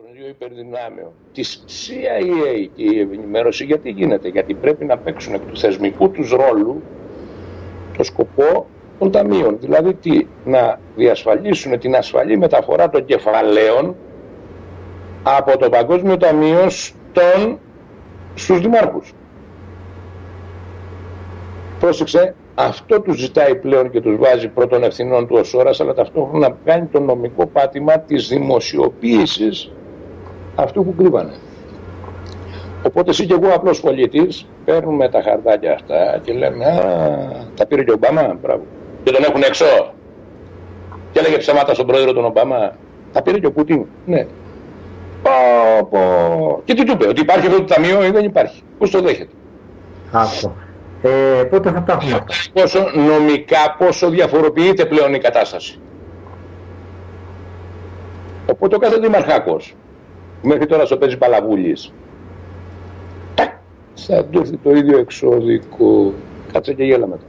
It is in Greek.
των δύο υπερδυνάμεων, της CIA και η ενημέρωση γιατί γίνεται? Γιατί πρέπει να παίξουν εκ του θεσμικού τους ρόλου το σκοπό των ταμείων. Δηλαδή τι? Να διασφαλίσουν την ασφαλή μεταφορά των κεφαλαίων από το Παγκόσμιο Ταμείο στους δημάρχους. Πρόσεξε, αυτό τους ζητάει πλέον και τους βάζει πρώτων ευθυνών του ως ώρας, αλλά ταυτόχρονα κάνει το νομικό πάτημα της δημοσιοποίησης αυτού που κρύβανε. Οπότε εσύ και εγώ απλός πολίτης παίρνουμε τα χαρτάκια αυτά και λέμε τα πήρε και ο Ομπάμα, μπράβο. Και τον έχουν έξω. Και έλεγε ψέματα στον πρόεδρο τον Ομπάμα. Τα πήρε και ο Πούτιν. Ναι. Και τι του είπε, ότι υπάρχει αυτό το ταμείο ή δεν υπάρχει? Πώς το δέχεται? Αυτό. Πότε θα τα έχουμε αυτά? Πόσο νομικά, πόσο διαφοροποιείται πλέον η κατάσταση. Οπότε ο κάθε δημαρχάκος, μέχρι τώρα στο παίζει παλαβούλης, θα του έρθει το ίδιο εξώδικο. Κάτσε και γέλα μετά.